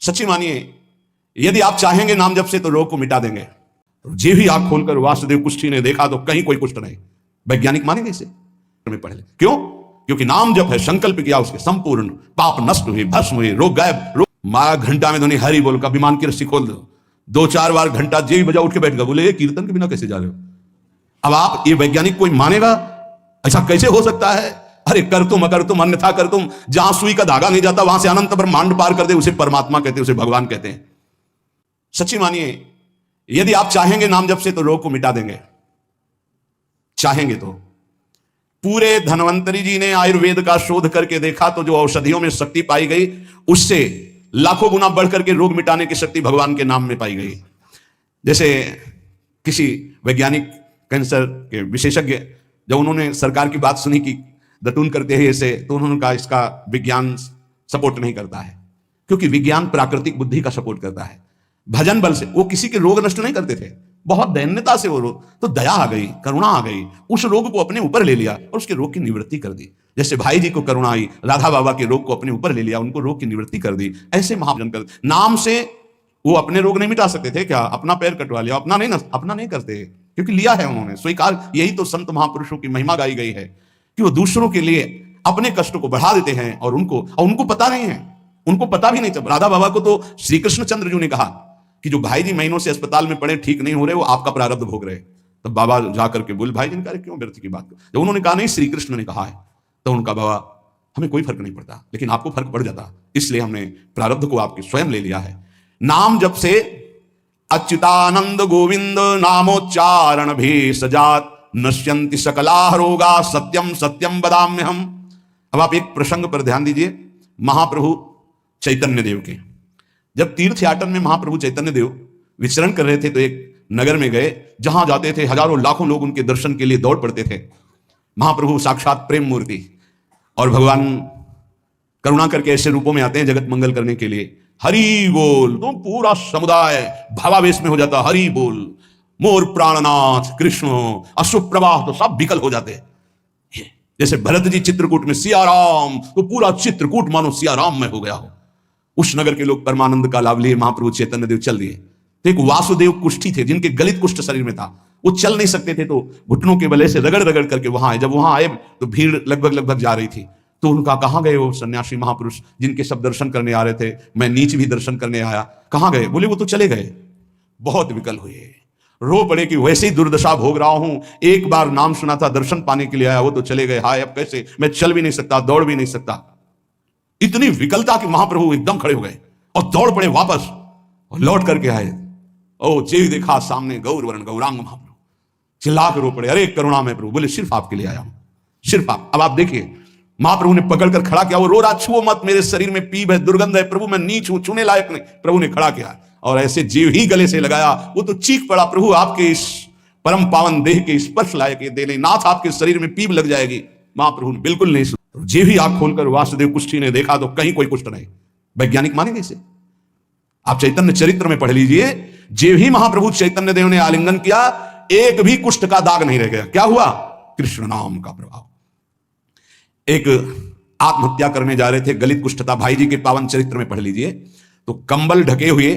सच्ची मानिए, यदि आप चाहेंगे नाम जप से तो रोग को मिटा देंगे। जे भी आंख खोलकर वासुदेव कुष्ठी ने देखा तो कहीं कोई कुष्ठ नहीं। वैज्ञानिक मानेंगे इसे में पढ़ ले। क्यों? क्योंकि नाम जप है, संकल्प किया उसके संपूर्ण पाप नष्ट हुए, भस्म हुए, रोग गायब। मारा घंटा में धोनी हरि बोल का विमान की रस्सी खोल दो, 2-4 बार घंटा जे भी बजा उठ के बैठ गया। बोले ये कीर्तन के बिना कैसे जा रहे हो? अब आप ये वैज्ञानिक कोई मानेगा? ऐसा कैसे हो सकता है? अरे कर तुम अगर तुम अन्यथा कर तुम, जहां सुई का धागा नहीं जाता वहां से अनंत ब्रह्मांड पार कर दे, उसे परमात्मा कहते हैं, उसे भगवान कहते हैं। सच्ची मानिए, यदि आप चाहेंगे नाम जप से तो रोग को मिटा देंगे, चाहेंगे तो। पूरे धन्वंतरी जी ने आयुर्वेद का शोध करके देखा तो जो औषधियों में शक्ति पाई गई उससे लाखों गुना बढ़कर के रोग मिटाने की शक्ति भगवान के नाम में पाई गई। जैसे किसी वैज्ञानिक कैंसर के विशेषज्ञ जब उन्होंने सरकार की बात सुनी कि दतून करते हैं ऐसे, तो उन्होंने कहा इसका विज्ञान सपोर्ट नहीं करता है, क्योंकि विज्ञान प्राकृतिक बुद्धि का सपोर्ट करता है। भजन बल से वो किसी के रोग नष्ट नहीं करते थे, बहुत दैन्यता से वो रोग, तो दया आ गई, करुणा आ गई, उस रोग को अपने ऊपर ले लिया और उसके रोग की निवृत्ति कर दी। जैसे भाई जी को करुणा आई, राधा बाबा के रोग को अपने ऊपर ले लिया, उनको रोग की निवृत्ति कर दी। ऐसे महाभजन कर नाम से वो अपने रोग नहीं मिटा सकते थे क्या? अपना पैर कटवा लिया, अपना नहीं करते, क्योंकि लिया है उन्होंने स्वीकार। यही तो संत महापुरुषों की महिमा गाई गई है कि वो दूसरों के लिए अपने कष्ट को बढ़ा देते हैं और उनको पता नहीं है, उनको पता भी नहीं चल। राधा बाबा को तो श्री कृष्ण चंद्र जी ने कहा कि जो भाई जी महीनों से अस्पताल में पड़े, ठीक नहीं हो रहे, वो आपका प्रारब्ध भोग रहे। तब बाबा जाकर के बोले भाई जी ने कहा क्यों व्यर्थ की बात। जब उन्होंने कहा नहीं श्री कृष्ण ने कहा है, तो उनका बाबा हमें कोई फर्क नहीं पड़ता, लेकिन आपको फर्क पड़ जाता, इसलिए हमने प्रारब्ध को आपके स्वयं ले लिया है। नाम जब से अच्युतानंद गोविंद नामोच्चारण भी सजात नश्यंति सकला रोगा सत्यम सत्यम बदाम्यहम। अब आप एक प्रसंग पर ध्यान दीजिए। महाप्रभु चैतन्य देव के जब तीर्थ याटन में महाप्रभु चैतन्य देव विचरण कर रहे थे तो एक नगर में गए, जहां जाते थे हजारों लाखों लोग उनके दर्शन के लिए दौड़ पड़ते थे। महाप्रभु साक्षात प्रेम मूर्ति, और भगवान करुणा करके ऐसे रूपों में आते हैं जगत मंगल करने के लिए। हरि बोल, तो पूरा समुदाय भावावेश में हो जाता, हरि बोल, मोर प्राणनाथ कृष्ण, अश्रुप्रवाह, तो सब विकल हो जाते हैं। जैसे भरत जी चित्रकूट में सिया राम, तो पूरा चित्रकूट मानो सिया राम में हो गया हो। उस नगर के लोग परमानंद का लाभ लिए महाप्रभु चैतन्य देव चल दिए। तो एक वासुदेव कुष्ठी थे जिनके गलित कुष्ठ शरीर में था, वो चल नहीं सकते थे, तो घुटनों के बले से रगड़ रगड़ करके वहां आए। जब वहां आए तो भीड़ लगभग जा रही थी, तो उनका कहां गए वो सन्यासी महापुरुष जिनके सब दर्शन करने आ रहे थे, मैं नीच भी दर्शन करने आया, कहां गए? बोले वो तो चले गए। बहुत विकल हुए, रो पड़े कि वैसे ही दुर्दशा भोग रहा हूं, एक बार नाम सुना था, दर्शन पाने के लिए आया, वो तो चले गए, हाय अब कैसे, मैं चल भी नहीं सकता, दौड़ भी नहीं सकता। इतनी विकलता कि महाप्रभु एकदम खड़े हो गए और दौड़ पड़े वापस और लौट करके आए। ओ जे देखा सामने गौर वरण गौरांग महाप्रभु, चिल्ला के रो पड़े, अरे करुणा में प्रभु। बोले सिर्फ आपके लिए आया हूं, सिर्फ आप। अब आप देखिए महाप्रभु ने पकड़कर खड़ा किया, वो रो रहा, छुओ मत, मेरे शरीर में पीप है, दुर्गंध है, प्रभु मैं नीच हूं, छूने लायक नहीं। प्रभु ने खड़ा किया और ऐसे जीव ही गले से लगाया, वो तो चीख पड़ा, प्रभु आपके इस परम पावन देह के स्पर्श लायक दे ले नाथ, आपके शरीर में पीप लग जाएगी। महाप्रभु ने बिल्कुल नहीं सुना। जे भी आंख खोलकर वासुदेव कुष्ठी ने देखा तो कहीं कोई कुष्ठ नहीं। वैज्ञानिक मानेंगे इसे? आप चैतन्य चरित्र में पढ़ लीजिए, जे भी महाप्रभु चैतन्य देव ने आलिंगन किया, एक भी कुष्ठ का दाग नहीं रह गया। क्या हुआ? कृष्ण नाम का प्रभाव। एक आत्महत्या करने जा रहे थे, गलित कुष्ठ था, भाई जी के पावन चरित्र में पढ़ लीजिए, तो कंबल ढके हुए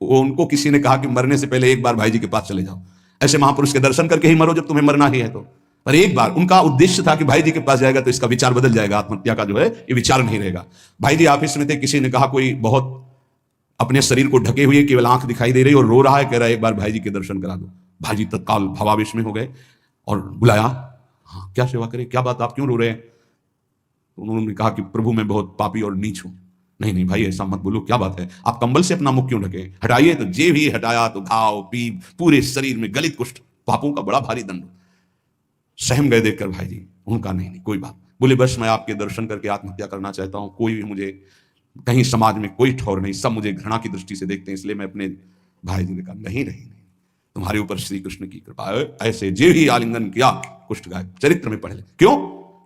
वो, उनको किसी ने कहा कि मरने से पहले एक बार भाई जी के पास चले जाओ, ऐसे महापुरुष के दर्शन करके ही मरो जब तुम्हें मरना ही है तो। पर एक बार उनका उद्देश्य था कि भाई जी के पास जाएगा तो इसका विचार बदल जाएगा, आत्महत्या का जो है ये विचार नहीं रहेगा। भाई जी ऑफिस में थे, किसी ने कहा कोई बहुत अपने शरीर को ढके हुए केवल आंख दिखाई दे रही और रो रहा है, कह रहा है एक बार भाई जी के दर्शन करा दो। भाई जी तत्काल भावावेश में हो गए और बुलाया, हाँ क्या सेवा करे, क्या बात, आप क्यों रो रहे हैं? तो उन्होंने कहा कि प्रभु मैं बहुत पापी और नीच हूं। नहीं भाई ऐसा मत बोलो, क्या बात है, आप कंबल से अपना मुख क्यों ढके? हटाइए। तो जे भी हटाया तो घाव पीप पूरे शरीर में, गलित कुष्ठ, पापों का बड़ा भारी दंड। सहम गए देखकर भाई जी। उनका नहीं कोई बात। बोले बस मैं आपके दर्शन करके आत्महत्या करना चाहता हूं, कोई भी मुझे कहीं समाज में कोई ठौर नहीं, सब मुझे घृणा की दृष्टि से देखते हैं, इसलिए मैं अपने। भाई जी ने कहा नहीं तुम्हारे ऊपर श्री कृष्ण की कृपा है। ऐसे जे ही आलिंगन किया कुष्ठ गायब, चरित्र में पढ़ ले। क्यों?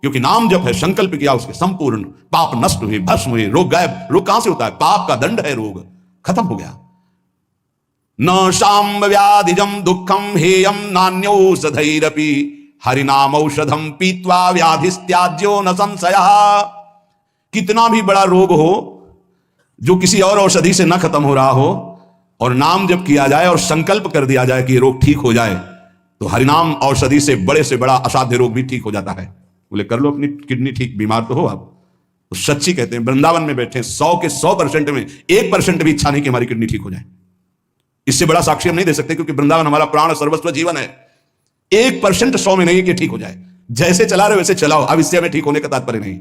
क्योंकि नाम जप है, संकल्प किया उसके संपूर्ण पाप नष्ट हुए, भस्म हुए, रोग गायब। रोग कहां से होता है? पाप का दंड है, रोग खत्म हो गया। न शाम व्याधिजम दुखम हेयम नान्यौषधैरपि हरिनाम औषधम पीत्वा व्याधिस्त्याज्यो न संशयः। कितना भी बड़ा रोग हो, जो किसी और औषधि से न खत्म हो रहा हो और नाम जब किया जाए और संकल्प कर दिया जाए कि ये रोग ठीक हो जाए, तो हरिनाम औषधि से बड़ा असाध्य रोग भी ठीक हो जाता है। बोले कर लो अपनी किडनी ठीक, बीमार तो हो आप। तो सच्ची कहते हैं, वृंदावन में बैठे 100 के 100% में 1% भी इच्छा नहीं कि हमारी किडनी ठीक हो जाए। इससे बड़ा साक्षी हम नहीं दे सकते, क्योंकि वृंदावन हमारा प्राण सर्वस्व जीवन है। 1% 100 में नहीं कि ठीक हो जाए, जैसे चला रहे वैसे चलाओ। अब इससे हमें ठीक होने का तात्पर्य नहीं,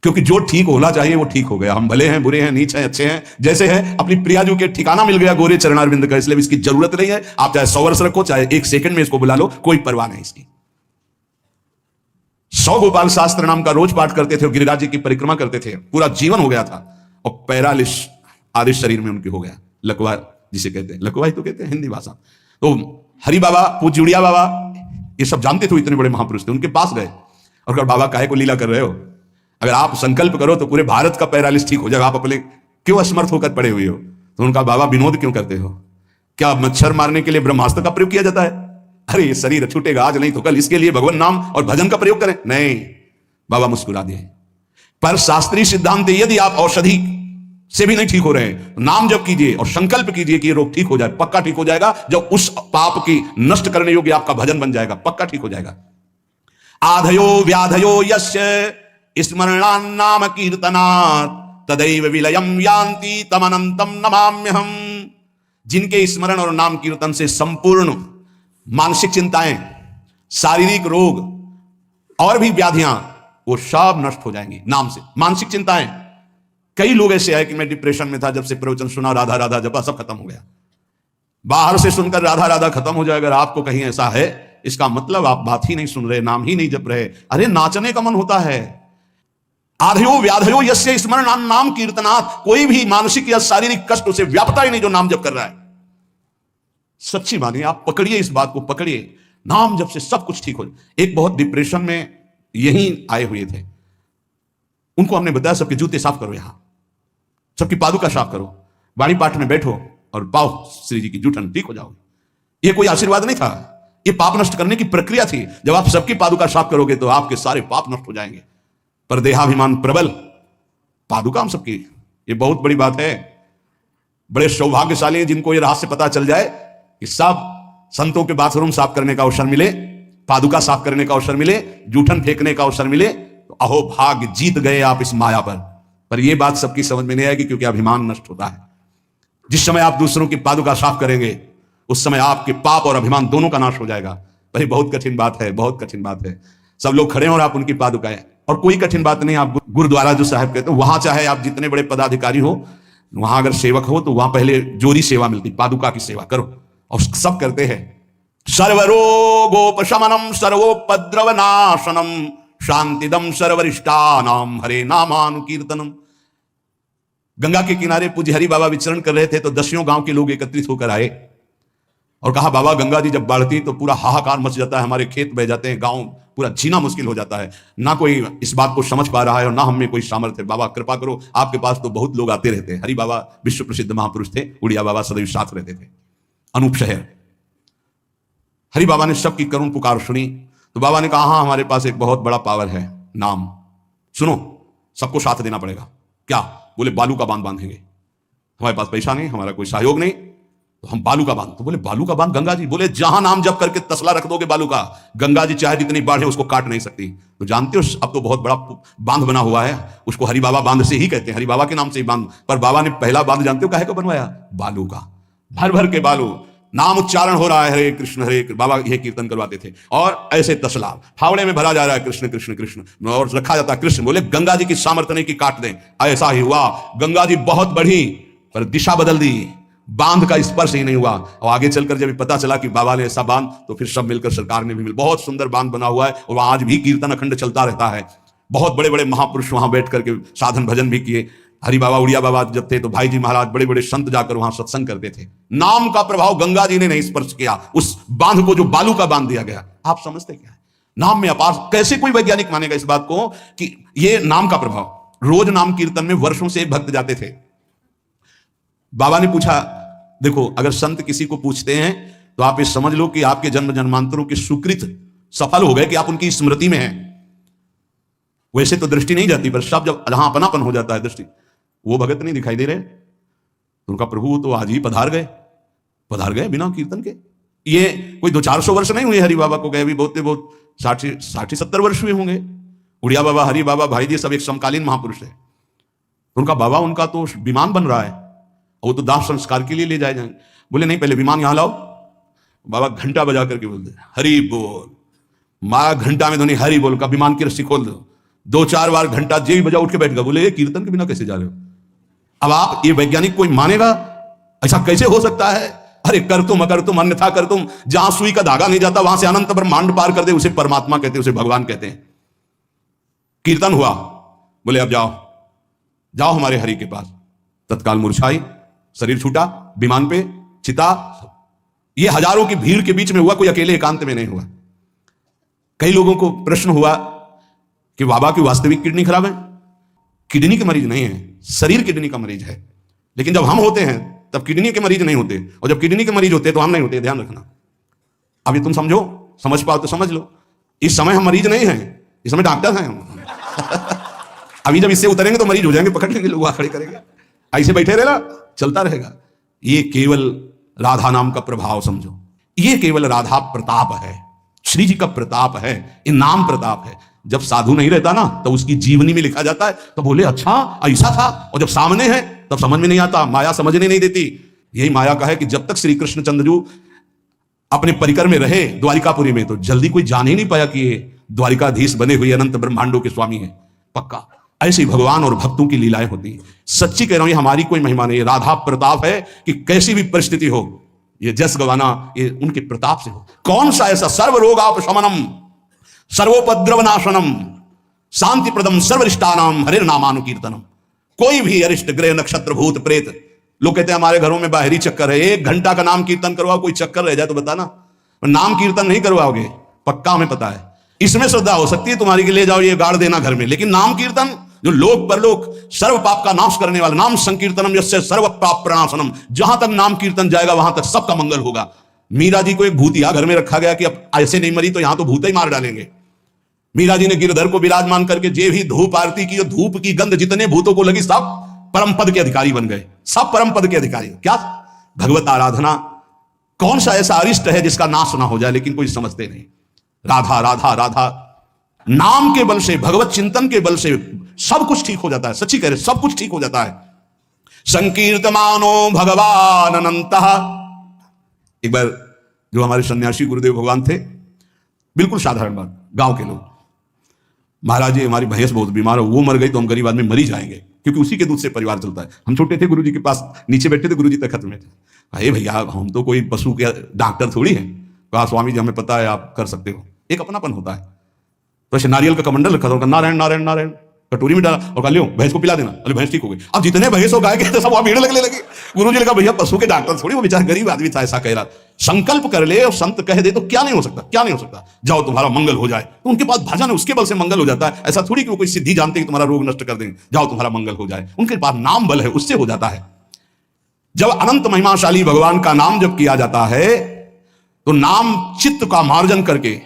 क्योंकि जो ठीक होना चाहिए वो ठीक हो गया। हम भले हैं, बुरे हैं, नीच हैं, अच्छे हैं, जैसे हैं। अपनी प्रियाजू के ठिकाना मिल गया गोरे चरणारविंद का, इसलिए इसकी जरूरत नहीं है। आप चाहे 100 वर्ष रखो, चाहे 1 सेकंड में इसको बुला लो, कोई परवाह नहीं इसकी। 100 गोपाल शास्त्र नाम का रोज पाठ करते थे, गिरिराज जी की परिक्रमा करते थे, पूरा जीवन हो गया था। और पैरालिस आधे शरीर में उनके हो गया, लकवा जिसे कहते हैं, लकवा ही तो कहते हैं हिंदी भाषा। तो हरि बाबा, पूज्य उड़िया बाबा, ये सब जानते थे, इतने बड़े महापुरुष थे। उनके पास गए और कहा बाबा काहे को लीला कर रहे हो? अगर आप संकल्प करो तो पूरे भारत का पैरालिस ठीक हो जाएगा, आप अपने क्यों असमर्थ होकर पड़े हुए हो? तो उनका बाबा विनोद क्यों करते हो? क्या मच्छर मारने के लिए ब्रह्मास्त्र का प्रयोग किया जाता है? अरे ये शरीर छूटेगा आज नहीं तो कल, इसके लिए भगवान नाम और भजन का प्रयोग करें। नहीं, बाबा मुस्कुरा दिए। पर शास्त्रीय सिद्धांत, यदि आप औषधि से भी नहीं ठीक हो रहे हैं, नाम जप कीजिए और संकल्प कीजिए कि ये रोग ठीक हो जाए। पक्का ठीक हो जाएगा, जब उस पाप की नष्ट करने योग्य आपका भजन बन जाएगा, पक्का ठीक हो जाएगा। आधयो व्याधयो यस्य स्मरणान्नाम कीर्तनात् तदैव विलयम यान्ति तमनंतम नमाम्यहम। जिनके स्मरण और नाम कीर्तन से संपूर्ण मानसिक चिंताएं, शारीरिक रोग और भी व्याधियां, वो सब नष्ट हो जाएंगी नाम से। मानसिक चिंताएं, कई लोग ऐसे आए कि मैं डिप्रेशन में था, जब से प्रवचन सुना, राधा राधा जपा, सब खत्म हो गया। बाहर से सुनकर राधा राधा खत्म हो जाएगा। अगर आपको कहीं ऐसा है, इसका मतलब आप बात ही नहीं सुन रहे, नाम ही नहीं जप रहे। अरे नाचने का मन होता है। आधयो व्याधयो यस्य स्मरणान् नाम कीर्तनात्। कोई भी मानसिक या शारीरिक कष्ट उसे व्यापता ही नहीं जो नाम जप कर रहा है। सच्ची मानिए, आप पकड़िए, इस बात को पकड़िए, नाम जप से सब कुछ ठीक हो जाए। एक बहुत डिप्रेशन में यही आए हुए थे, उनको हमने बताया सबके जूते साफ करो, यहां सबकी पादुका साफ करो, वाणी पाठ में बैठो और पाओ श्री जी की जूठन, ठीक हो जाओगे। ये कोई आशीर्वाद नहीं था, ये पाप नष्ट करने की प्रक्रिया थी। जब आप सबकी पादुका साफ करोगे तो आपके सारे पाप नष्ट हो जाएंगे। पर देहाभिमान प्रबल, पादुका हम सबकी, ये बहुत बड़ी बात है। बड़े सौभाग्यशाली हैं जिनको ये रहस्य पता चल जाए कि सब संतों के बाथरूम साफ करने का अवसर मिले, पादुका साफ करने का अवसर मिले, जूठन फेंकने का अवसर मिले, तो अहो भाग्य, जीत गए आप इस माया पर यह बात सबकी समझ में नहीं आएगी, क्योंकि अभिमान नष्ट होता है। जिस समय आप दूसरों की पादुका साफ करेंगे, उस समय आपके पाप और अभिमान दोनों का नाश हो जाएगा। भाई बहुत कठिन बात है, बहुत कठिन बात है। सब लोग खड़े हैं और आप उनकी पादुकाएं, और कोई कठिन बात नहीं। आप गुरुद्वारा जो साहब कहते हैं, वहां चाहे आप जितने बड़े पदाधिकारी हो, वहां अगर सेवक हो तो वहां पहले जोरी सेवा मिलती, पादुका की सेवा करो, और सब करते हैं। सर्वरोगोपशमनम सर्वोपद्रवनाशनम शांतिदम सर्वरिष्टानाम हरे नामानुकीर्तनम। गंगा के किनारे पूज्य हरि बाबा विचरण कर रहे थे, तो 10 गांव के लोग एकत्रित होकर आए और कहा बाबा गंगा जी जब बढ़ती तो पूरा हाहाकार मच जाता है, हमारे खेत बह जाते हैं, गांव पूरा जीना मुश्किल हो जाता है। ना कोई इस बात को समझ पा रहा है और ना हम में कोई सामर्थ्य है। बाबा कृपा करो, आपके पास तो बहुत लोग आते रहते हैं। हरि बाबा विश्व प्रसिद्ध महापुरुष थे, उड़िया बाबा सदैव साथ रहते थे, अनूप शहर। हरि बाबा ने सबकी करुण पुकार सुनी, तो बाबा ने कहा हाँ हमारे पास एक बहुत बड़ा पावर है, नाम। सुनो, सबको साथ देना पड़ेगा। क्या? बोले बालू का बांध बांधेंगे। हमारे पास पैसा नहीं, हमारा कोई सहयोग नहीं, तो हम बालू का बांध। तो बोले बालू का बांध गंगा जी? बोले जहां नाम जप करके तसला रख दोगे बालू का, गंगा जी चाहे जितनी बाढ़ है उसको काट नहीं सकती। तो जानते हो अब तो बहुत बड़ा बांध बना हुआ है, उसको हरि बाबा बांध से ही कहते हैं, हरि बाबा के नाम से ही बांध। पर बाबा ने पहला बांध जानते हो काहे को बनवाया? बालू का। भर भर के बालू, नाम उच्चारण हो रहा है, हरे कृष्ण हरे कृष्ण, बाबा यह कीर्तन करवाते थे। और ऐसे तसला फावड़े में भरा जा रहा है, कृष्ण कृष्ण कृष्ण, और रखा जाता है कृष्ण। बोले गंगा जी की सामर्थ्य नहीं कि काट दें। ऐसा ही हुआ, गंगा जी बहुत बढ़ी पर दिशा बदल दी, बांध का स्पर्श ही नहीं हुआ। और आगे चलकर जब पता चला कि बाबा ने ऐसा बांध, तो फिर सब मिलकर सरकार ने भी मिल, बहुत सुंदर बांध बना हुआ है, और वहां आज भी कीर्तन अखंड चलता रहता है। बहुत बड़े बड़े महापुरुष वहां बैठ करके साधन भजन भी किए। हरि बाबा उड़िया बाबा जब थे तो भाई जी महाराज, बड़े बड़े संत जाकर वहां सत्संग करते थे। नाम का प्रभाव गंगा जी ने नहीं स्पर्श किया, उस बांध को जो बालू का बांध दिया गया। आप समझते क्या है? नाम में अपार। कैसे कोई वैज्ञानिक मानेगा इस बात को कि ये नाम का प्रभाव? रोज नाम कीर्तन में वर्षों से भक्त जाते थे। बाबा ने पूछा, देखो अगर संत किसी को पूछते हैं तो आप ये समझ लो कि आपके जन्म जन्मांतरों के सुकृत सफल हो गए, कि आप उनकी स्मृति में हैं। वैसे तो दृष्टि नहीं जाती, पर सब जब जहां अपनापन हो जाता है दृष्टि। वो भगत नहीं दिखाई दे रहे, तो उनका प्रभु तो आज ही पधार गए बिना कीर्तन के। ये कोई 200-400 वर्ष नहीं हुए हरि बाबा को गए, भी बहुत 60-70 वर्ष हुए होंगे। उड़िया बाबा, हरि बाबा, भाई जी सब एक समकालीन महापुरुष है। उनका बाबा, उनका तो विमान बन रहा है, वो तो दाह संस्कार के लिए ले जाए जाएंगे। बोले नहीं, पहले विमान यहां लाओ। बाबा घंटा बजा करके बोलते हरि बोल, माँ घंटा में धोनी हरि बोल का विमान की रस्सी खोल दो। 2-4 बार घंटा जे भी बजा उठ के बैठ गया। बोले ये कीर्तन के बिना कैसे जा रहे हो? अब आप ये वैज्ञानिक कोई मानेगा? ऐसा कैसे हो सकता है? अरे कर तुम अकर तुम अन्यथा कर तुम, जहां सुई का धागा नहीं जाता वहां से अनंत ब्रह्मांड पार कर दे, उसे परमात्मा कहते हैं, उसे भगवान कहते हैं। कीर्तन हुआ, बोले अब जाओ हमारे हरि के पास। तत्काल मुरझाई, शरीर छूटा, विमान पे चिता। ये हजारों की भीड़ के बीच में हुआ, कोई अकेले एकांत में नहीं हुआ। कई लोगों को प्रश्न हुआ कि बाबा की वास्तविक किडनी खराब है। किडनी के मरीज नहीं है, शरीर किडनी का मरीज है। लेकिन जब हम होते हैं तब किडनी के मरीज नहीं होते, और जब किडनी के मरीज होते तो हम नहीं होते। ध्यान रखना। अभी तुम समझो, समझ पाओ तो समझ लो। इस समय हम मरीज नहीं हैं, इस समय डॉक्टर हैं हम। अभी जब इससे उतरेंगे तो मरीज हो जाएंगे, पकड़ लेंगे, लोग खड़े करेंगे। ऐसे बैठे रहना, चलता रहेगा। ये केवल राधा नाम का प्रभाव समझो, ये केवल राधा प्रताप है, श्री जी का प्रताप है, ये नाम प्रताप है। जब साधु नहीं रहता ना तो उसकी जीवनी में लिखा जाता है तो बोले अच्छा ऐसा था, और जब सामने है तब समझ में नहीं आता, माया समझने नहीं देती। यही माया का है कि जब तक श्री कृष्ण चंद्रजू अपने परिकर में रहे द्वारिकापुरी में, तो जल्दी कोई जान ही नहीं पाया कि ये द्वारिकाधीश बने हुए अनंत ब्रह्मांडों के स्वामी है। पक्का ऐसे भगवान और भक्तों की लीलाएं होती हैं। सच्ची कह रहा हूं, ये हमारी कोई महिमा नहीं, राधा प्रताप है कि कैसी भी परिस्थिति हो, ये जस गवाना ये उनके प्रताप से हो। कौन सा ऐसा सर्व रोगापशमनम सर्वोपद्रव नाशनम शांति प्रदम सर्वरिष्टानाम हरे नामानुकीर्तनम। कोई भी अरिष्ट ग्रह नक्षत्र भूत प्रेत, लोग कहते हैं हमारे घरों में बाहरी चक्कर है, 1 घंटा का नाम कीर्तन करवाओ, कोई चक्कर रह जाए तो बताना। नाम कीर्तन नहीं करवाओगे, पक्का हमें पता है। इसमें श्रद्धा हो सकती है तुम्हारी कि ले जाओ ये गाड़ देना घर में, लेकिन नाम कीर्तन जो लोक परलोक सर्व पाप का नाश करने वाला, नाम संकीर्तनम यस्य सर्व पाप प्रणाशनम, जहां तक नाम कीर्तन जाएगा वहां तक सबका मंगल होगा। मीरा जी को एक भूतिया घर में रखा गया कि अब ऐसे नहीं मरी तो यहां तो भूत ही मार डालेंगे। मीरा जी ने गिरधर को विराजमान करके जे भी धूप आरती की, धूप की गंध जितने भूतों को लगी सब परम पद के अधिकारी बन गए, सब परम पद के अधिकारी। क्या भगवत आराधना, कौन सा ऐसा अरिष्ट है जिसका नाश ना हो जाए, लेकिन कोई समझते नहीं। राधा राधा राधा नाम के बल से, भगवत चिंतन के बल से सब कुछ ठीक हो जाता है। सच्ची कह रहे, सब कुछ ठीक हो जाता है। संकीर्तमानो भगवान अनंत। एक बार जो हमारे सन्यासी गुरुदेव भगवान थे, बिल्कुल साधारण बात, गांव के लोग, महाराज जी हमारी भैंस बहुत बीमार है, वो मर गई तो हम गरीब आदमी मरी जाएंगे, क्योंकि उसी के दूध से परिवार चलता है। हम छोटे थे, गुरुजी के पास नीचे बैठे थे, गुरुजी तखत में थे। अरे भैया हम तो कोई पशु के डॉक्टर थोड़ी हैं। कहा स्वामी जी हमें पता है, आप कर सकते हो। एक अपनापन होता है। तो ऐसे नारियल का कमंडल रखा था, नारायण नारायण नारायण कटोरी में डाला और कहा लो भैंस को पिला देना। अरे भैंस ठीक हो गई। अब जितने भैंस हो गाय के सब वहां भीड़ लगने लगी। गुरुजी ने कहा भैया पशु के डॉक्टर थोड़ी, वो बेचारा गरीब आदमी था, ऐसा कह रहा। संकल्प कर ले और संत कह दे तो क्या नहीं हो सकता, क्या नहीं हो सकता। जाओ तुम्हारा मंगल हो जाए, तो उनके पास भजन है, उसके बल से मंगल हो जाता है। ऐसा थोड़ी कि वो कोई सिद्धि जानते कि तुम्हारा रोग नष्ट कर देंगे। जाओ तुम्हारा मंगल हो जाए, उनके पास नाम बल है, उससे हो जाता है। जब अनंत महिमाशाली भगवान का नाम जब किया जाता है तो नाम चित्त का मार्जन करके,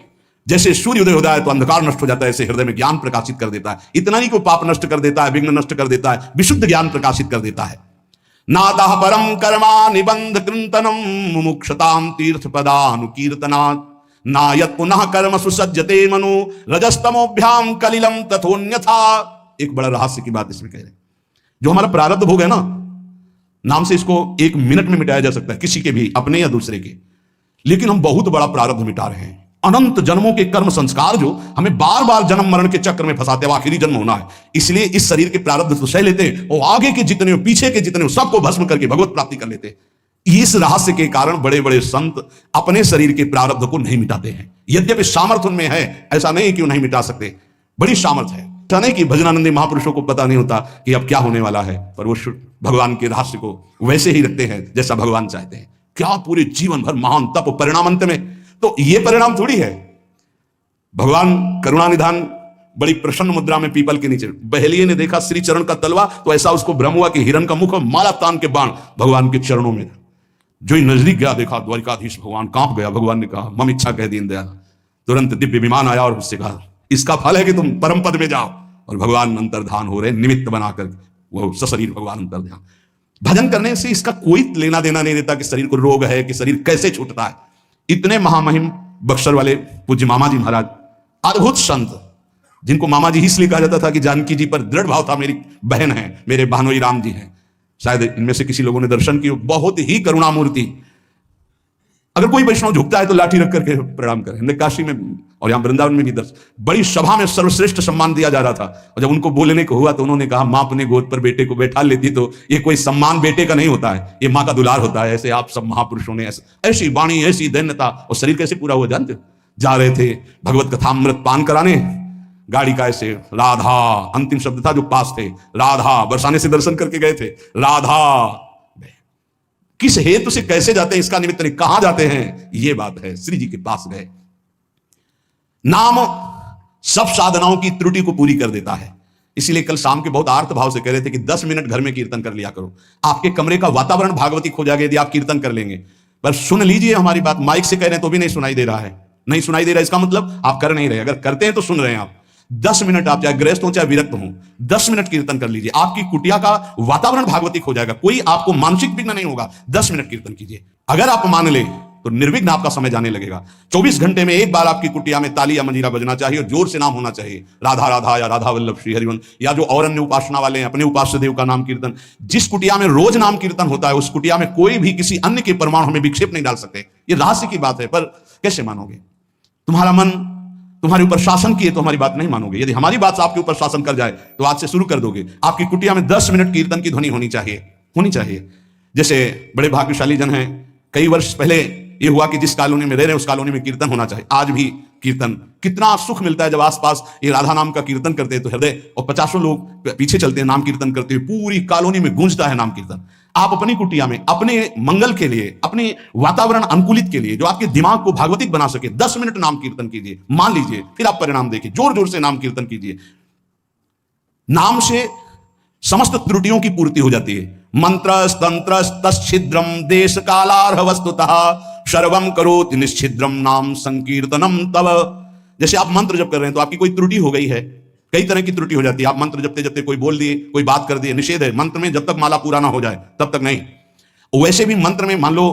जैसे सूर्य उदय होता है तो अंधकार नष्ट हो जाता है, ऐसे हृदय में ज्ञान प्रकाशित कर देता है। इतना नहीं कि पाप नष्ट कर देता है, विघ्न नष्ट कर देता है, विशुद्ध ज्ञान प्रकाशित कर देता है। नातः परम कर्मा निबंध कृंतनम मुमुक्षताम तीर्थ पदानुकीर्तनात् नायत पुनः कर्म सुसज्जते मनु रजस्तमोभ्याम कलिलम तथोन्यथा। एक बड़ा रहस्य की बात इसमें कह रहे हैं। जो हमारा प्रारब्ध भोग है ना, नाम से इसको 1 मिनट में मिटाया जा सकता है, किसी के भी, अपने या दूसरे के। लेकिन हम बहुत बड़ा प्रारब्ध मिटा रहे हैं। अनंत जन्मों के कर्म संस्कार जो हमें बार बार जन्म मरण के चक्र में फंसाते हैं, आखिरी जन्म होना है, इसलिए इस शरीर के प्रारब्ध तो सह लेते हैं, और आगे के जितने हो, पीछे के जितने हो, सबको भस्म करके भगवत प्राप्ति कर लेते हैं। इस रहस्य के कारण बड़े बड़े संत अपने शरीर के प्रारब्ध को नहीं मिटाते हैं। यद्यपि सामर्थ्य उनमें है, ऐसा नहीं कि वो नहीं मिटा सकते, बड़ी सामर्थ्य है। ऐसा नहीं कि भजनानंदी महापुरुषों को पता नहीं होता कि अब क्या होने वाला है, पर वो भगवान के रहस्य को वैसे ही रखते हैं जैसा भगवान चाहते हैं। क्या पूरे जीवन भर महान तप, परिणाम अंत में तो ये परिणाम थोड़ी है। भगवान करुणा निधान बड़ी प्रसन्न मुद्रा में पीपल के नीचे, बहेलिये ने देखा श्री चरण का तलवा तो ऐसा उसको भ्रम हुआ कि हिरण का मुख और माला तान के बाण भगवान के चरणों में। जो ही नजदीक गया देखा द्वारिकाधीश भगवान, कांप गया। भगवान ने कहा मम इच्छा कह दीन दयाल। तुरंत दिव्य विमान आया और उससे कहा इसका फल है कि तुम परम पद में जाओ। और भगवान अंतर्धान हो रहे, निमित्त बनाकर वो सशरीर भगवान अंतर्ध्यान। भजन करने से इसका कोई लेना देना नहीं देता कि शरीर को रोग है, कि शरीर कैसे छूटता है। इतने महामहिम बक्सर वाले पूज्य मामा जी महाराज, अद्भुत संत, जिनको मामा जी इसलिए कहा जाता था कि जानकी जी पर दृढ़ भाव था, मेरी बहन है, मेरे भानोई राम जी हैं, शायद इनमें से किसी लोगों ने दर्शन किए, बहुत ही करुणामूर्ति। अगर कोई वैष्णव झुकता है तो लाठी रख करके प्रणाम करें। हमने काशी में और यहाँ वृंदावन में भी बड़ी सभा में सर्वश्रेष्ठ सम्मान दिया जा रहा था, और जब उनको बोलने को हुआ तो उन्होंने कहा, माँ अपने गोद पर बेटे को बैठा लेती तो ये कोई सम्मान बेटे का नहीं होता है, ये माँ का दुलार होता है। ऐसे आप सब महापुरुषों ने ऐसी वाणी, ऐसी दैन्यता, और शरीर कैसे पूरा हुआ जानते हो। जा रहे थे भगवत कथामृत पान कराने, गाड़ी का ऐसे राधा अंतिम शब्द था जो पास थे, राधा बरसाने से दर्शन करके गए थे, राधा किस हेतु से कैसे जाते हैं इसका निमित्त नहीं, कहां जाते हैं ये बात है। श्री जी के पास गए। नाम सब साधनाओं की त्रुटि को पूरी कर देता है। इसीलिए कल शाम के बहुत आर्त भाव से कह रहे थे कि 10 मिनट घर में कीर्तन कर लिया करो, आपके कमरे का वातावरण भागवती खो जाएगा यदि आप कीर्तन कर लेंगे। पर सुन लीजिए हमारी बात, माइक से कह रहे हैं तो भी नहीं सुनाई दे रहा है, नहीं सुनाई दे रहा है, इसका मतलब आप कर नहीं रहे। अगर करते हैं तो सुन रहे हैं आप। 10 मिनट, आप चाहे गृहस्थ हो चाहे विरक्त हो, 10 मिनट कीर्तन कर लीजिए, आपकी कुटिया का वातावरण भागवतिक हो जाएगा, कोई आपको मानसिक विघ्न नहीं होगा। 10 मिनट कीर्तन कीजिए, अगर आप मान ले तो निर्विघ्न आपका समय जाने लगेगा। 24 घंटे में एक बार आपकी कुटिया में ताली या मंजीरा बजना चाहिए, और जोर से नाम होना चाहिए, राधा राधा या राधा वल्लभ श्री हरिवंश, या जो और अन्य उपासना वाले हैं अपने उपास्य देव का नाम कीर्तन। जिस कुटिया में रोज नाम कीर्तन होता है उस कुटिया में कोई भी किसी अन्य के परमाणु में विक्षेप नहीं डाल सकते। ये रहस्य की बात है, पर कैसे मानोगे? तुम्हारा मन तुम्हारे ऊपर शासन किए तो हमारी बात नहीं मानोगे। यदि हमारी बात आपके ऊपर शासन कर जाए तो आज से शुरू कर दोगे। आपकी कुटिया में 10 मिनट कीर्तन की ध्वनि होनी चाहिए। जैसे बड़े भाग्यशाली जन हैं, कई वर्ष पहले ये हुआ कि जिस कॉलोनी में रह रहे हैं उस कॉलोनी में कीर्तन होना चाहिए। आज भी कीर्तन, कितना सुख मिलता है जब आसपास ये राधा नाम का कीर्तन करते हैं तो हृदय और 50 लोग पीछे चलते हैं नाम कीर्तन करते हुए, पूरी कॉलोनी में गूंजता है नाम कीर्तन। आप अपनी कुटिया में अपने मंगल के लिए, अपने वातावरण अनुकूलित के लिए, जो आपके दिमाग को भागवतिक बना सके, 10 मिनट नाम कीर्तन कीजिए, मान लीजिए, फिर आप परिणाम देखिए। जोर जोर से नाम कीर्तन कीजिए। नाम से समस्त त्रुटियों की पूर्ति हो जाती है। मंत्र तंत्र तच्छिद्रम देश कालार्ह वस्तुतः सर्वम करोति निश्चिद्रम नाम संकीर्तनम तव। जैसे आप मंत्र जप कर रहे हैं तो आपकी कोई त्रुटि हो गई है, कई तरह की त्रुटि हो जाती है। आप मंत्र जपते जपते कोई बोल दिए, कोई बात कर दिए, निषेध है मंत्र में, जब तक माला पूरा ना हो जाए तब तक नहीं। वैसे भी मंत्र में मान लो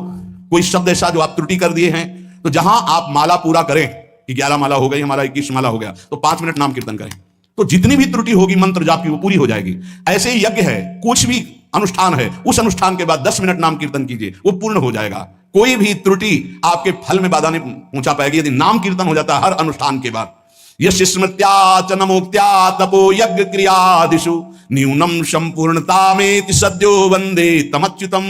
कोई शब्द ऐसा जो आप त्रुटि कर दिए हैं, तो जहां आप माला पूरा करें कि 11 माला हो गई, हमारा 21 माला हो गया, तो 5 मिनट नाम कीर्तन करें, तो जितनी भी त्रुटि होगी मंत्र जाप की वो पूरी हो जाएगी। ऐसे ही यज्ञ है, कुछ भी अनुष्ठान है, उस अनुष्ठान के बाद 10 मिनट नाम कीर्तन कीजिए, वो पूर्ण हो जाएगा। कोई भी त्रुटि आपके फल में बाधा नहीं पहुंचा पाएगी यदि नाम कीर्तन हो जाता है हर अनुष्ठान के बाद। यश स्मृत्या च नमोक्त्या तपो यज्ञ क्रियादिषु न्यूनम संपूर्णतामेति सद्यो वंदे तमच्युतम।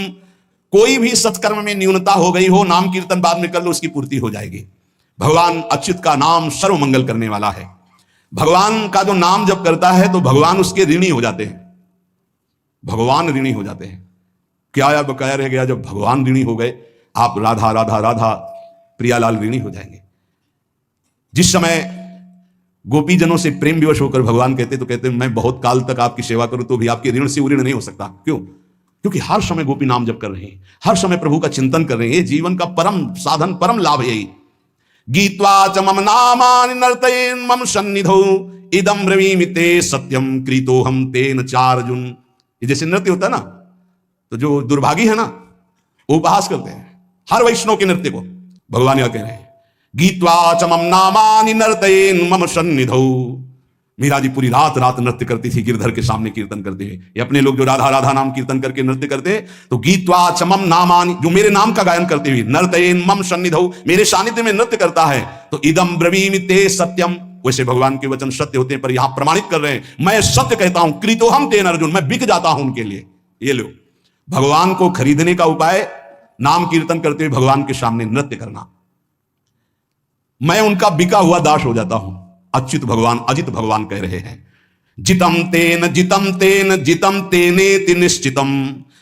कोई भी सत्कर्म में न्यूनता हो गई हो, नाम कीर्तन बाद में कर लो, उसकी पूर्ति हो जाएगी। भगवान अच्युत का नाम सर्व मंगल करने वाला है। भगवान का जो नाम जब करता है तो भगवान उसके ऋणी हो जाते हैं, भगवान ऋणी हो जाते हैं। क्या या बकाया रह गया? जब भगवान ऋणी हो गए, आप राधा राधा राधा प्रियालाल ऋणी हो जाएंगे। जिस समय गोपीजनों से प्रेम विवश होकर भगवान कहते तो कहते मैं बहुत काल तक आपकी सेवा करूं तो भी आपके ऋण से ऋण नहीं हो सकता। क्यों? क्योंकि हर समय गोपी नाम जप कर रहे हैं, हर समय प्रभु का चिंतन कर रहे हैं। ये जीवन का परम साधन, परम लाभ है यही। गीत्वा च मम नामानि नर्तयेन् मम सन्निधौ इदं ब्रवीमि ते सत्यम कृतोहम तेन चार्जुन। ये जैसे नृत्य होता है ना, तो जो दुर्भागी है ना वो उपहास करते हैं हर वैष्णव के नृत्य को। भगवान यह कह रहे हैं, गीत्वा च मम नामानि नर्तयेन् मम सन्निधौ। मीरा जी पूरी रात रात नृत्य करती थी गिरधर के सामने कीर्तन करते हुए। ये अपने लोग जो राधा राधा नाम कीर्तन करके नृत्य करते हैं, तो गीत्वा च मम नामानि, जो मेरे नाम का गायन करते हुए, नर्तयेन् मम सन्निधौ, मेरे सानिध्य में नृत्य करता है, तो इदं ब्रवीमि ते सत्यम। वैसे भगवान के वचन सत्य होते हैं, पर यहां प्रमाणित कर रहे हैं, मैं सत्य कहता हूं, कृतोहम तेन अर्जुन, मैं बिक जाता हूं उनके लिए। ये लो, भगवान को खरीदने का उपाय नाम कीर्तन करते हुए भगवान के सामने नृत्य करना। मैं उनका बिका हुआ दास हो जाता हूं। अच्युत भगवान, अजित भगवान कह रहे हैं, जितम तेन जितम तेन जितम तेनेति निश्चितम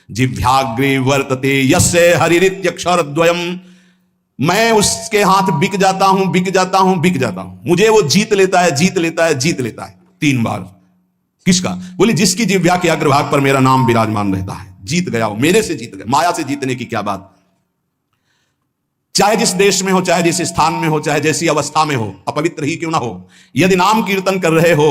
जिह्वाग्रे वर्तते यस्य हरिरित्यक्षर द्वयम। मैं उसके हाथ बिक जाता हूं, बिक जाता हूं, बिक जाता हूं। मुझे वो जीत लेता है, जीत लेता है, जीत लेता है 3 बार। किसका? बोले जिसकी जिह्वा के अग्रभाग पर मेरा नाम विराजमान रहता है। जीत गया वो, मेरे से जीत गया। माया से जीतने की क्या बात। चाहे जिस देश में हो, चाहे जिस स्थान में हो, चाहे जैसी अवस्था में हो, अपवित्र ही क्यों ना हो, यदि नाम कीर्तन कर रहे हो,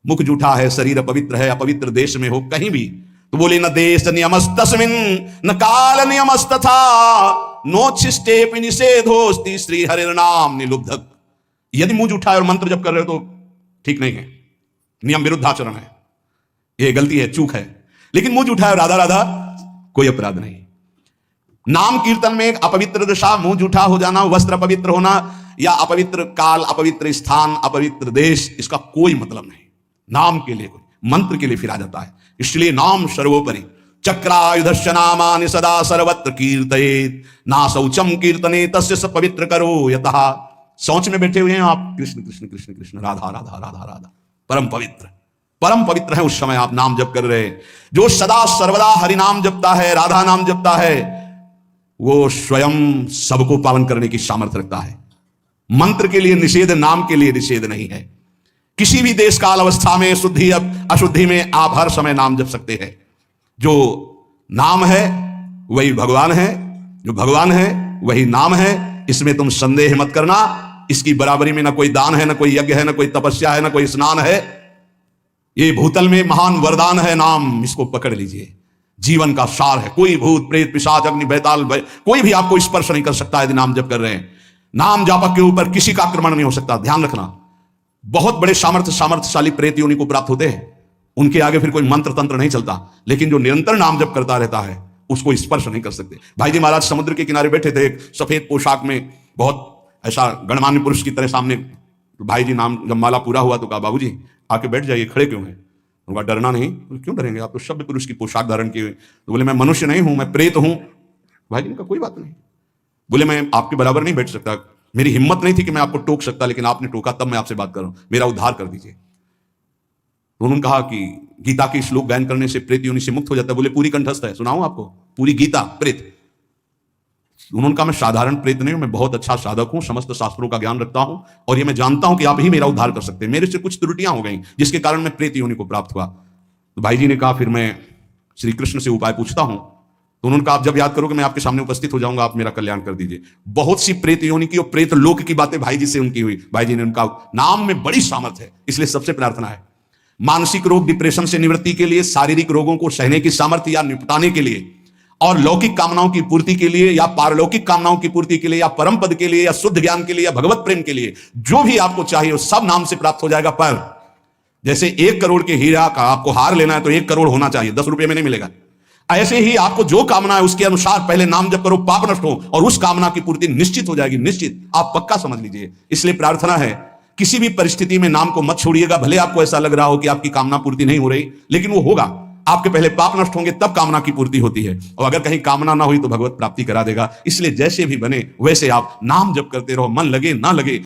मुख जूठा है, शरीर अपवित्र है, अपवित्र देश में हो कहीं भी, तो बोले न देश नियमस्तस्मिन न काल नियमस्तथा नोच्छिष्टे निषेधोस्ति श्री हरिर नाम निलुब्धक। यदि मुंह जूठा है और मंत्र जप कर रहे हो तो ठीक नहीं है, नियम विरुद्धाचरण है, यह गलती है, चूक है। लेकिन मुंह जूठा है राधा राधा, कोई अपराध नहीं। नाम कीर्तन में एक अपवित्र दशा, मुंह जूठा हो जाना, वस्त्र अपवित्र होना या अपवित्र काल, अपवित्र स्थान, अपवित्र देश, इसका कोई मतलब नहीं। नाम के लिए, मंत्र के लिए फिर आ जाता है। इसलिए नाम सर्वोपरि। चक्रायुधस्य नामानि सदा सर्वत्र कीर्तयेत् ना शौचम कीर्तने तस्य स पवित्र करो यतः। शौच में बैठे हुए हैं आप, कृष्ण कृष्ण कृष्ण कृष्ण राधा राधा राधा राधा, परम पवित्र, परम पवित्र है उस समय आप नाम जप कर रहे। जो सदा सर्वदा हरि नाम जपता है, राधा नाम जपता है, वो स्वयं सबको पावन करने की सामर्थ्य रखता है। मंत्र के लिए निषेध, नाम के लिए निषेध नहीं है। किसी भी देश काल अवस्था में, शुद्धि अशुद्धि में आप हर समय नाम जप सकते हैं। जो नाम है वही भगवान है, जो भगवान है वही नाम है, इसमें तुम संदेह मत करना। इसकी बराबरी में ना कोई दान है, ना कोई यज्ञ है, ना कोई तपस्या है, ना कोई स्नान है। ये भूतल में महान वरदान है नाम, इसको पकड़ लीजिए, जीवन का सार है। कोई भूत प्रेत पिशाच अग्नि बैताल कोई भी आपको स्पर्श नहीं कर सकता यदि नाम जप कर रहे हैं। नाम जापक के ऊपर किसी का आक्रमण नहीं हो सकता, ध्यान रखना। बहुत बड़े सामर्थ्यशाली प्रेत योनि को प्राप्त होते हैं, उनके आगे फिर कोई मंत्र तंत्र नहीं चलता। लेकिन जो निरंतर नाम जप करता रहता है उसको स्पर्श नहीं कर सकते। भाई जी महाराज समुद्र के किनारे बैठे थे, एक सफेद पोशाक में, बहुत ऐसा गणमान्य पुरुष की तरह सामने। भाई जी नाम जब माला पूरा हुआ तो कहा बाबूजी आके बैठ जाइए, खड़े क्यों हैं? उनका डरना नहीं। क्यों डरेंगे, आप तो सभ्य पुरुष की पोशाक धारण किए हुए। तो बोले मैं मनुष्य नहीं हूं, मैं प्रेत हूं। भाई जी ने कहा कोई बात नहीं। बोले मैं आपके बराबर नहीं बैठ सकता, मेरी हिम्मत नहीं थी कि मैं आपको टोक सकता, लेकिन आपने टोका तब मैं आपसे बात कर रहा हूं, मेरा उद्धार कर दीजिए। तो उन्होंने कहा कि गीता के श्लोक गायन करने से प्रेत योनि से मुक्त हो जाता है। बोले पूरी कंठस्थ है, सुनाऊं आपको पूरी गीता प्रेत? उन्होंने कहा मैं साधारण प्रेत नहीं हूं, मैं बहुत अच्छा साधक हूं, समस्त शास्त्रों का ज्ञान रखता हूं और ये मैं जानता हूं कि आप ही मेरा उद्धार कर सकते हैं। मेरे से कुछ त्रुटियां हो गई जिसके कारण मैं प्रेत योनि को प्राप्त हुआ। तो भाई जी ने कहा फिर मैं श्री कृष्ण से उपाय पूछता हूं। तो उन्होंने कहा आप जब याद करोगे मैं आपके सामने उपस्थित हो जाऊंगा, आप मेरा कल्याण कर दीजिए। बहुत सी प्रेत योनि की और प्रेत लोक की बातें भाई जी से उनकी हुई। भाई जी ने उनका नाम में बड़ी सामर्थ्य है, इसलिए सबसे प्रार्थना है मानसिक रोग डिप्रेशन से निवृत्ति के लिए, शारीरिक रोगों को सहने की सामर्थ्य या निपटाने के लिए, और लौकिक कामनाओं की पूर्ति के लिए या पारलौकिक कामनाओं की पूर्ति के लिए या परम पद के लिए या शुद्ध ज्ञान के लिए या भगवत प्रेम के लिए, जो भी आपको चाहिए वो सब नाम से प्राप्त हो जाएगा। पर जैसे 1 करोड़ के हीरा का आपको हार लेना है तो 1 करोड़ होना चाहिए, 10 रुपए में नहीं मिलेगा। ऐसे ही आपको जो कामना है उसके अनुसार पहले नाम जप करो, पाप नष्ट हो और उस कामना की पूर्ति निश्चित हो जाएगी, निश्चित, आप पक्का समझ लीजिए। इसलिए प्रार्थना है किसी भी परिस्थिति में नाम को मत छोड़िएगा। भले आपको ऐसा लग रहा हो कि आपकी कामना पूर्ति नहीं हो रही, लेकिन वो होगा। आपके पहले पाप नष्ट होंगे तब कामना की पूर्ति होती है, और अगर कहीं कामना ना हुई तो भगवत प्राप्ति करा देगा। इसलिए जैसे भी बने वैसे आप नाम जप करते रहो, मन लगे ना लगे।